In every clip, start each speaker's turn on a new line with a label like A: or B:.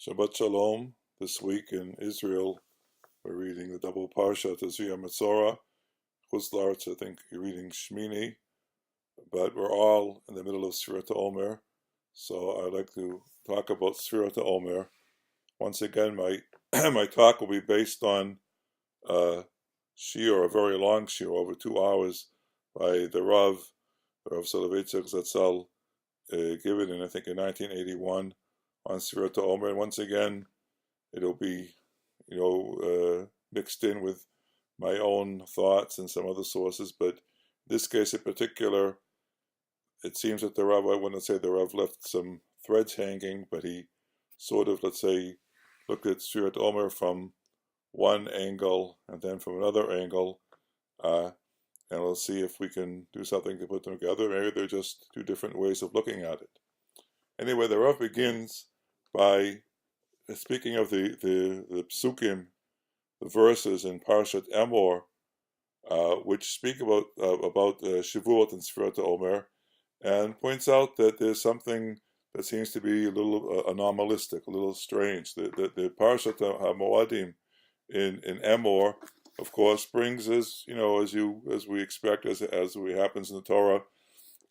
A: Shabbat Shalom. This week in Israel, we're reading the double parsha Tzvi Metzora. Chutz La'aretz, I think you're reading Shmini, but we're all in the middle of Sefirat haOmer, so I'd like to talk about Sefirat haOmer. Once again, my my talk will be based on shiur, a very long shiur, over 2 hours, by the Rav Soloveitchik Zatzal, given in, I think, in 1981 on Sefirat haOmer. And once again, it'll be, mixed in with my own thoughts and some other sources. But in this case in particular, it seems that the Rav, I wouldn't say the Rav left some threads hanging, but he sort of, let's say, looked at Sefirat haOmer from one angle and then from another angle, and we'll see if we can do something to put them together. Maybe they're just two different ways of looking at it. Anyway, the Rav begins by speaking of the psukim, the verses in Parshat Emor, which speak about Shavuot and Sefirat haOmer, and points out that there's something that seems to be a little anomalistic, a little strange. The Parshat HaMoadim in Emor, of course, brings as we expect, as we happens in the Torah,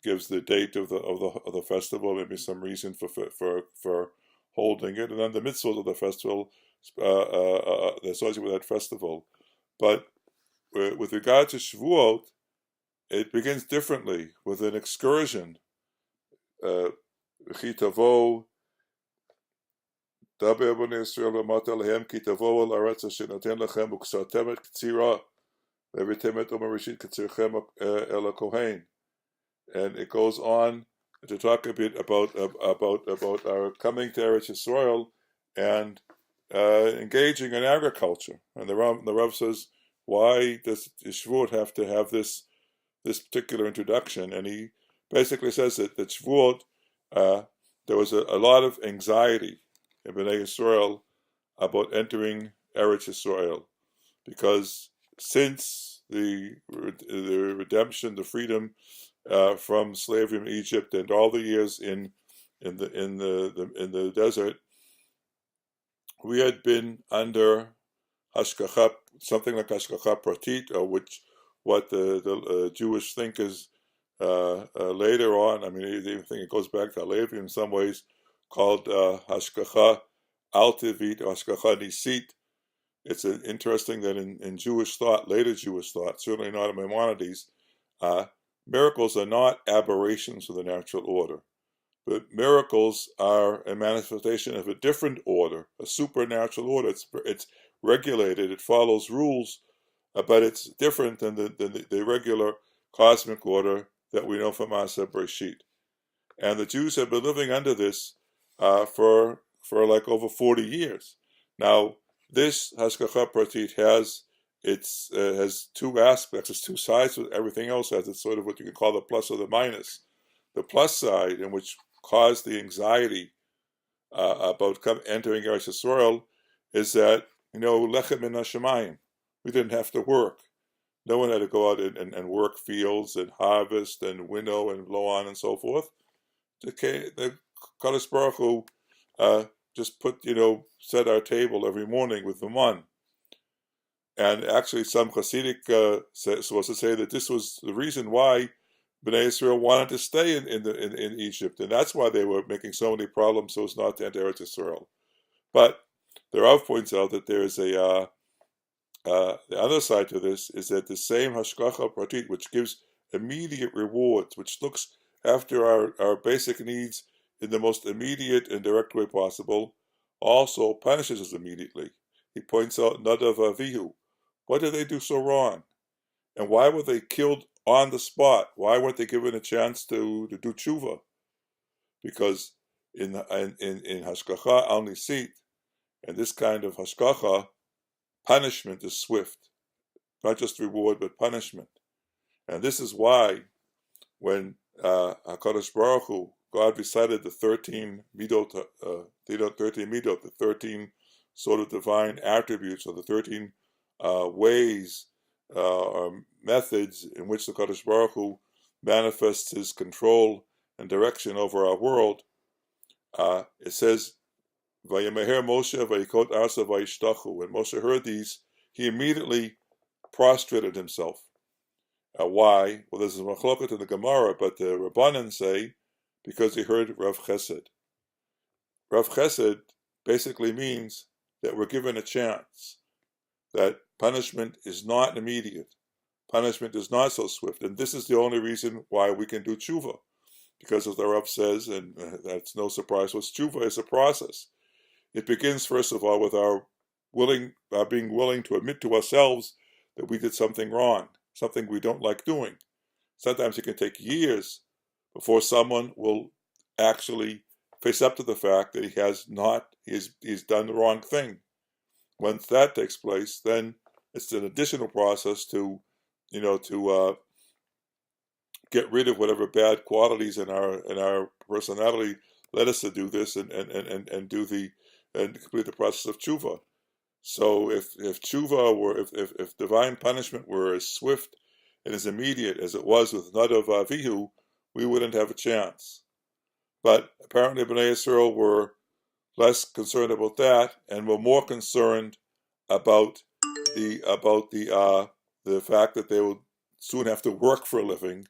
A: gives the date of the festival, maybe some reason for holding it, and then the mitzvahs of the festival associated with that festival. But with regard to Shavuot, it begins differently with an excursion. Chitavo daber bnei Yisrael v'amata lehem ki tavo al haaretz asher noten lechem uksartem et ktsira ve'avitem et omer rishit ktsirchem el hakohen. And it goes on to talk a bit about our coming to Eretz Yisrael and engaging in agriculture. And the Rav says, why does Shavuot have to have this particular introduction? And he basically says that Shavuot, there was a lot of anxiety in Bnei Yisrael about entering Eretz Yisrael, because since the redemption, the freedom from slavery in Egypt, and all the years in the desert, we had been under hashgacha, something like hashgacha pratit, or what the Jewish thinkers later on, I mean, they even think it goes back to Halevi in some ways, called hashgacha altivit or hashgacha nisit. It's interesting that in Jewish thought, later Jewish thought, certainly not in Maimonides, miracles are not aberrations of the natural order, but miracles are a manifestation of a different order, a supernatural order. It's regulated, it follows rules, but it's different than the regular cosmic order that we know from Asa Breshit. And the Jews have been living under this for like over 40 years. Now, this Hashgacha Pratit has two aspects, it's two sides. Everything else has it's sort of what you can call the plus or the minus. The plus side, in which caused the anxiety about entering Eretz Yisrael, is that, lechem min hashamayim. We didn't have to work. No one had to go out and work fields and harvest and winnow and blow on and so forth. The Kadosh Baruch Hu just set our table every morning with the man. And actually, some Hasidic sources say that this was the reason why Bnei Israel wanted to stay in Egypt, and that's why they were making so many problems so as not to enter Eretz Yisrael. But the Rav points out that there is the other side to this is that the same hashgacha pratit, which gives immediate rewards, which looks after our basic needs in the most immediate and direct way possible, also punishes us immediately. He points out Nadav Avihu. What did they do so wrong? And why were they killed on the spot? Why weren't they given a chance to do tshuva? Because in hashgacha al nisit, and this kind of hashgacha, punishment is swift, not just reward but punishment. And this is why when HaKadosh Baruch Hu, God recited the 13 midot, the 13 sort of divine attributes, or the 13 ways or methods in which the Kadosh Baruch Hu manifests his control and direction over our world. It says Vayemeher Moshe vayikot arsa vayishtachu. When Moshe heard these, he immediately prostrated himself. Why? Well, there's a machloket in the Gemara, but the Rabbanan say because he heard Rav Chesed. Rav Chesed basically means that we're given a chance, that punishment is not immediate, punishment is not so swift, and this is the only reason why we can do tshuva, because as the Rav says, and that's no surprise, what tshuva is a process. It begins first of all with our being willing to admit to ourselves that we did something wrong, something we don't like doing. Sometimes it can take years before someone will actually face up to the fact that he's done the wrong thing. Once that takes place, then it's an additional process to get rid of whatever bad qualities in our personality led us to do this and complete the process of tshuva. So if tshuva were, if divine punishment were as swift and as immediate as it was with Nadav Avihu, we wouldn't have a chance. But apparently Bnei Yisrael were less concerned about that and were more concerned about the fact that they would soon have to work for a living,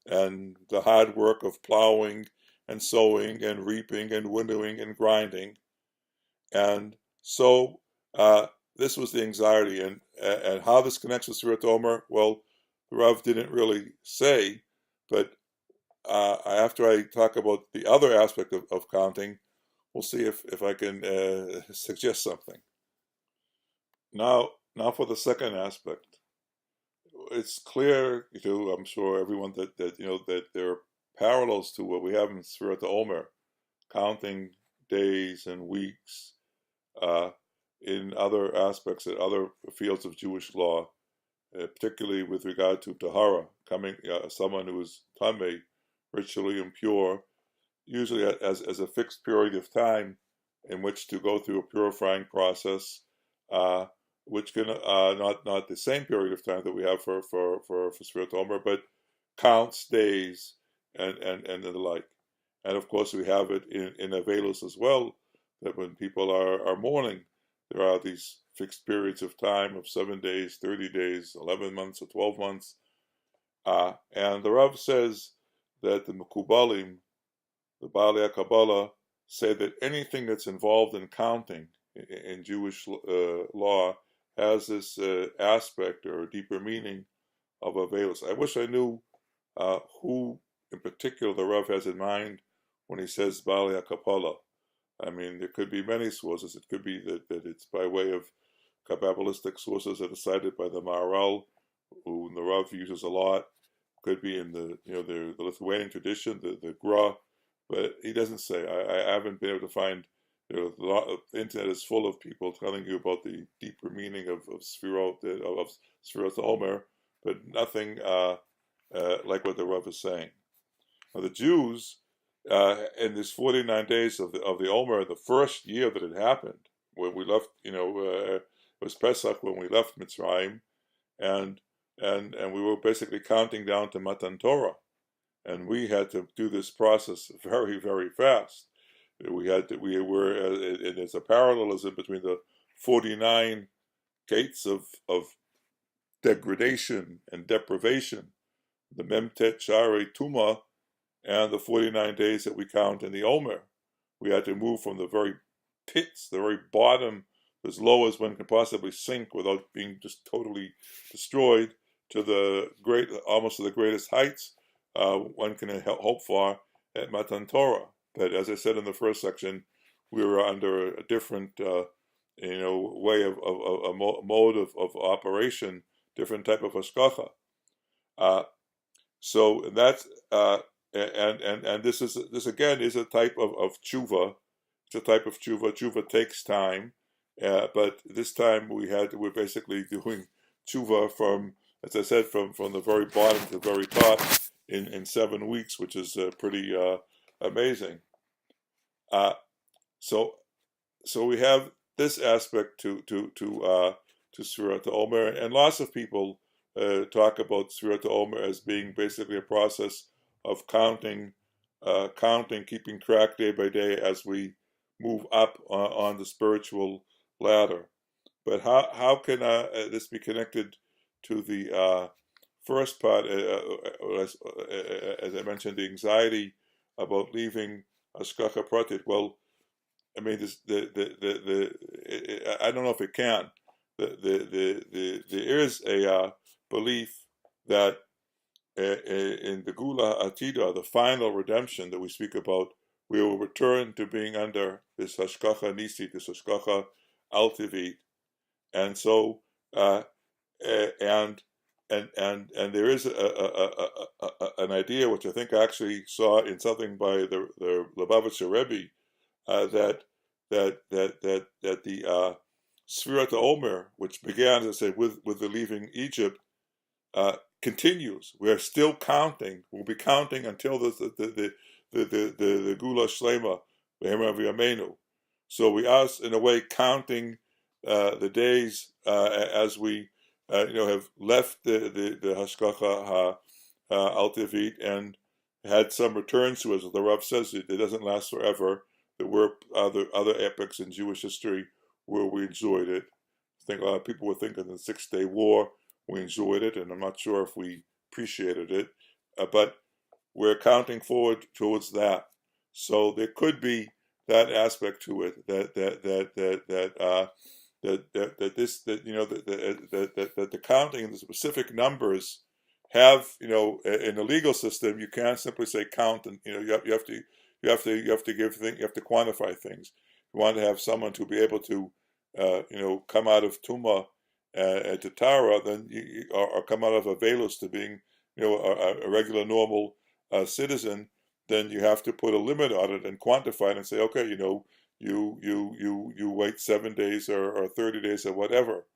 A: and the hard work of plowing and sowing and reaping and winnowing and grinding. And so this was the anxiety, and how this connects with Sefirat haOmer, well, the Rav didn't really say, but after I talk about the other aspect of counting, we'll see if I can suggest something. Now for the second aspect. It's clear to, I'm sure, everyone that there are parallels to what we have in Sefirat haOmer, counting days and weeks, in other aspects, in other fields of Jewish law, particularly with regard to tahara, someone who is tamei, ritually impure, usually as a fixed period of time in which to go through a purifying process, which can not the same period of time that we have for Sefirat haOmer, but counts days and the like. And of course we have it in Avelos as well, that when people are mourning, there are these fixed periods of time of 7 days, 30 days, 11 months, or 12 months. And the Rav says that the Mekubalim, the Baalei Kabbalah, say that anything that's involved in counting in Jewish law has this aspect or deeper meaning of Avelos. I wish I knew who in particular the Rav has in mind when he says Baalei Kabbalah. I mean, there could be many sources. It could be that it's by way of Kabbalistic sources that are cited by the Maharal, who the Rav uses a lot. Could be in the Lithuanian tradition, the Gra, but he doesn't say. I haven't been able to find. The internet is full of people telling you about the deeper meaning of Sefirat haOmer, but nothing like what the Rav is saying. Now the Jews, in these 49 days of the haOmer, the first year that it happened, when we left, it was Pesach when we left Mitzrayim, and we were basically counting down to Matan Torah, and we had to do this process very, very fast. There's a parallelism between the 49 gates of degradation and deprivation, the Memtet Shari Tuma, and the 49 days that we count in the haOmer. We had to move from the very pits, the very bottom, as low as one can possibly sink without being just totally destroyed, to almost to the greatest heights one can hope for at Matan Torah. But as I said in the first section, we were under a different, way of a mode of operation, different type of hashgacha. So that's and this again is a type of tshuva. It's a type of tshuva. Tshuva takes time, but this time we're basically doing tshuva from, as I said, from the very bottom to the very top in 7 weeks, which is pretty amazing. So we have this aspect to Sefirat haOmer, and lots of people talk about Sefirat haOmer as being basically a process of counting, keeping track day by day as we move up on the spiritual ladder. But how can this be connected to the first part? As I mentioned, the anxiety about leaving Hashgacha Pratit. Well, I mean, I don't know if it can. There is a belief that in the Gula Atida, the final redemption that we speak about, we will return to being under this Hashgacha Nisi, this Hashgacha Altivit, and so and there is an idea which I think I actually saw in something by the Lubavitcher Rebbe, that the Sefirat haOmer, which began, as I say, with the leaving Egypt, continues. We're still counting. We'll be counting until the Gula Shlema, Behema V'Yameinu. So we are, in a way, counting the days as we, have left the Hashgacha Altivit and had some returns to us. As the Rav says, it doesn't last forever. There were other epochs in Jewish history where we enjoyed it. I think a lot of people were thinking the 6-Day War, we enjoyed it, and I'm not sure if we appreciated it, but we're counting forward towards that. So there could be that aspect to it, that the counting, the specific numbers have, in the legal system, you can't simply say count, and you have to give things, you have to quantify things. You want to have someone to be able to come out of Tuma to Tara, then or come out of Avelus to being a regular normal citizen, then you have to put a limit on it and quantify it and say, okay, you wait 7 days or 30 days or whatever.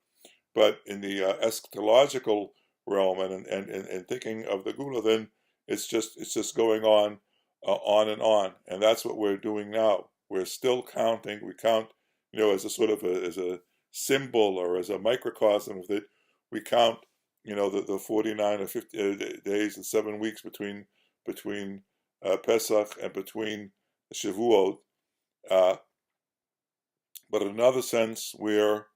A: But in the eschatological realm and thinking of the Gula, then it's just going on and on, and that's what we're doing now. We're still counting. We count, as a sort of as a symbol or as a microcosm of it. We count, the 49 or 50 days and 7 weeks between Pesach and between Shavuot. But in another sense, we're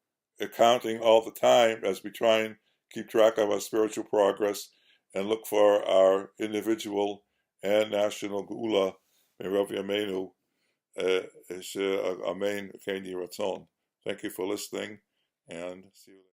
A: counting all the time as we try and keep track of our spiritual progress and look for our individual and national Geula, Rav Yameinu, Amen, Kein Yiratzon. Thank you for listening, and see you later.